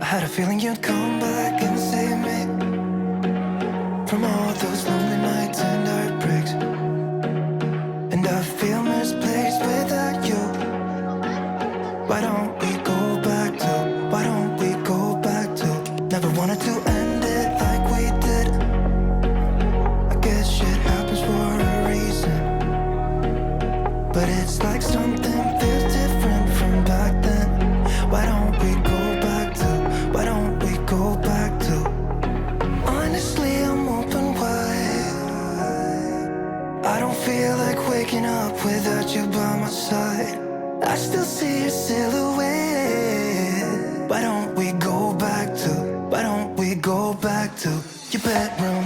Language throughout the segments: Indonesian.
had a feeling you'd come back and save me from all those lonely nights and heartbreaks. And I feel misplaced without you. Why don't we go back to, why don't we go back to, never wanted to end it like we did. I guess shit happens for a reason, but it's like something feels different from back then. Why don't we go back to, why don't we go back to, honestly I'm open wide. I don't feel like waking up without you by my side. I still see your silhouette. Why don't we go back to, why don't we go back to your bedroom?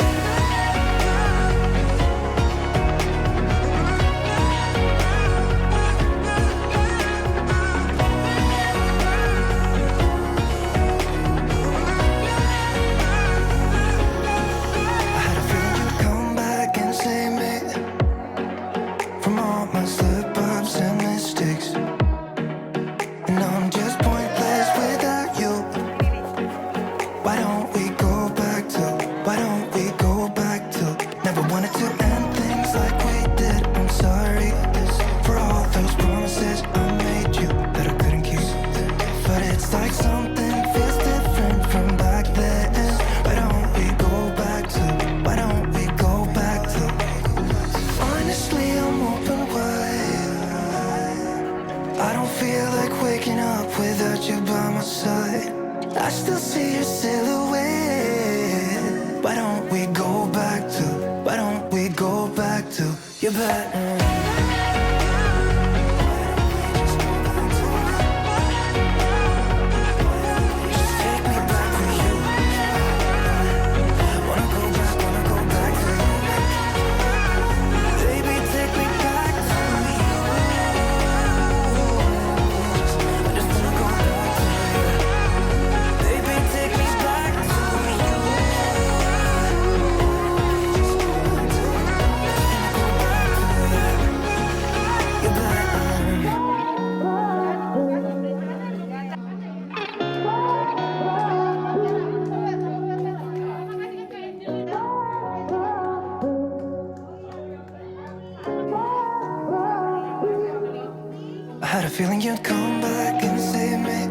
Feeling you'd come back and save me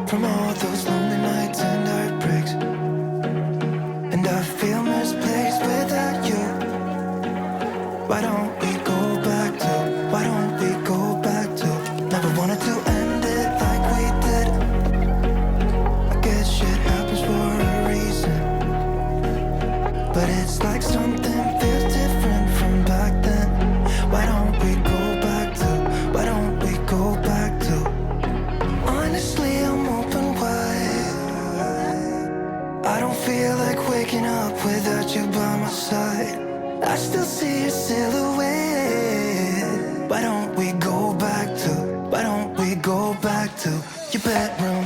from all those lonely nights and heartbreaks. And I feel misplaced without you. Why don't we go back to, why don't we go back to, never wanted to end it like we did. I guess shit happens for a reason, but it's like something feels different from back then. Why don't we go back to, why don't we go back to, honestly I'm open wide. I don't feel like waking up without you by my side. I still see your silhouette. Why don't we go back to, why don't we go back to your bedroom?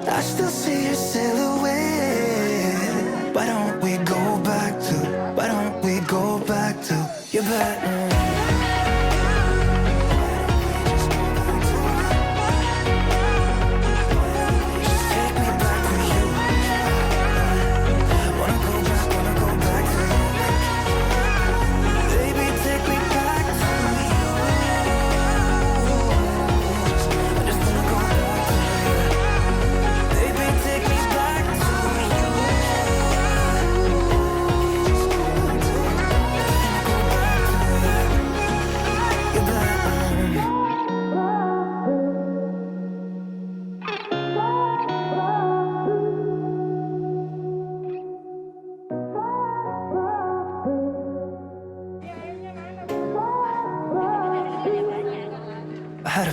I still see your silhouette. Why don't we go back to, why don't we go back to your bedroom? Take me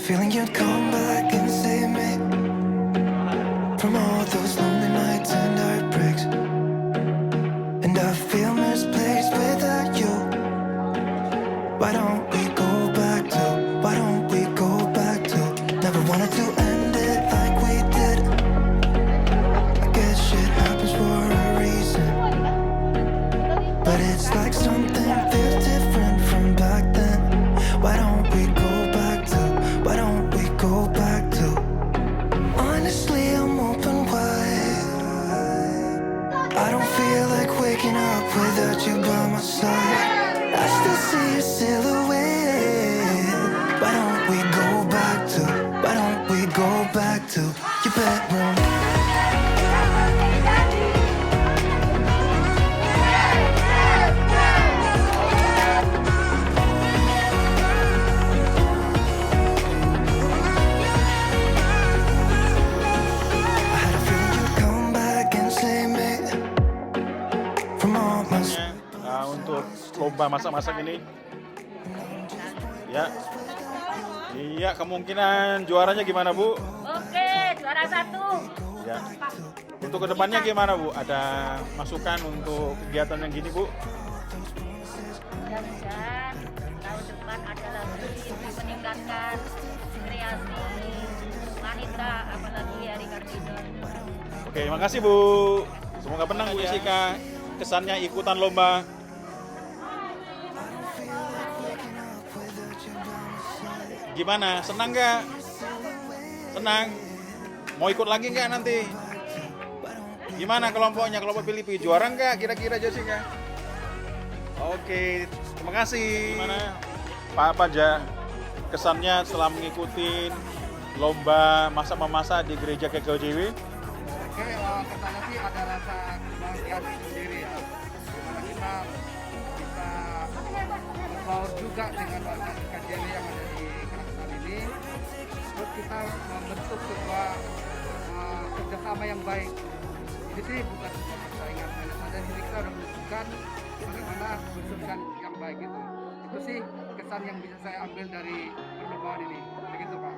feeling you'd come back and save me from all those lonely nights and heartbreaks. And I feel misplaced without you. Why don't we go back to, why don't we go back to, never wanted to end it like we did. I guess shit happens for a reason, but it's like something feels different from back then. Why don't we go back to, why don't we go back to, honestly I'm open wide. I don't feel like waking up without you by my side. I still see your silhouette. Why don't we go back to, why don't we go back to your bedroom? I had a feeling you'd come back and save me from all my Untuk lomba masak-masak ini ya, iya, kemungkinan juaranya gimana Bu? Oke, juara 1. Ya, untuk kedepannya gimana Bu? Ada masukan untuk kegiatan yang gini Bu? Mudah-mudahan tahun depan ada lagi meningkatkan kreasi wanita, apalagi hari Kartini. Oke, makasih Bu. Semoga menang Bu Jessica. Kesannya ikutan lomba. Gimana? Senang nggak? Senang? Mau ikut lagi nggak nanti? Gimana kelompoknya? Kelompok Filipi juara nggak kira-kira Jessica? Oke, terima kasih. Gimana Pak Paja? Kesannya setelah mengikuti lomba masak memasak di gereja Gkjw? Oke, kesannya sih ada rasa kebahagiaan sendiri ya. Dimana kita bisa berbaur juga dengan warga Gkjw yang ada di Kraksaan ini. Terus kita membentuk sebuah kerjasama yang baik. Ini sih bukan sebuah persaingan, hanya saja ini kita sudah menunjukkan bagaimana bersukan yang baik itu. Itu sih kesan yang bisa saya ambil dari perlombaan ini. Begitu Pak.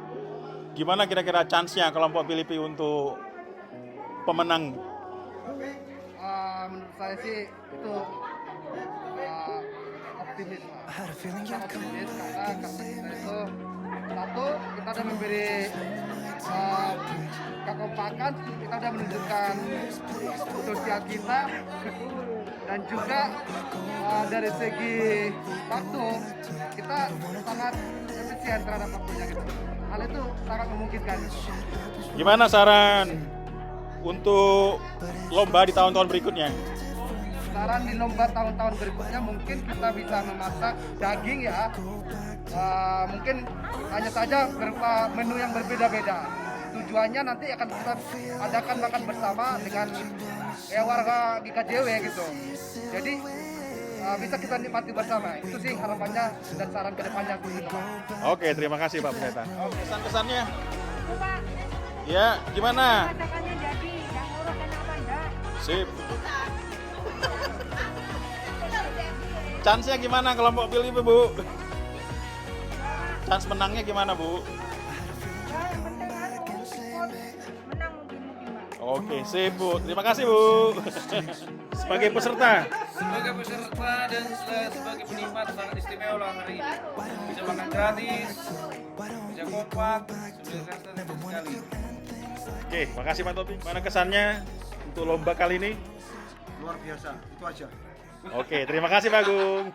Gimana kira-kira chance-nya kelompok Filipi untuk pemenang? Menurut saya sih itu optimis lah. Kita optimis karena kita itu satu, kita udah memberi kekompakan, kita udah menunjukkan sosial kita, dan juga dari segi waktu kita sangat efisien terhadap waktunya gitu. Hal itu sangat memungkinkan. Gimana saran untuk lomba di tahun-tahun berikutnya? Saran di lomba tahun-tahun berikutnya mungkin kita bisa memasak daging ya. Mungkin hanya saja berupa menu yang berbeda-beda. Tujuannya nanti akan kita adakan makan bersama dengan warga Gkjw gitu. Jadi bisa kita nikmati bersama. Itu sih harapannya dan saran kedepannya. Oke, terima kasih Pak Pendeta. Kesan-kesannya? Ya, gimana? Masakannya jadi, yang ngurus enak apa enggak? Sip. Chance-nya gimana kelompok Filipi Bu? Chance menangnya gimana Bu? Ya, yang penting ikut menang mungkin Pak. Oke, sip Bu. Terima kasih Bu. Sebagai peserta. Sebagai peserta dan sebagai penikmat sangat istimewa lah hari ini. Bisa makan gratis, bisa kompak, sudah rasa sekali. Oke, makasih Pak Topi. Mana kesannya untuk lomba kali ini? Luar biasa, itu aja. Oke, terima kasih Pak Agung.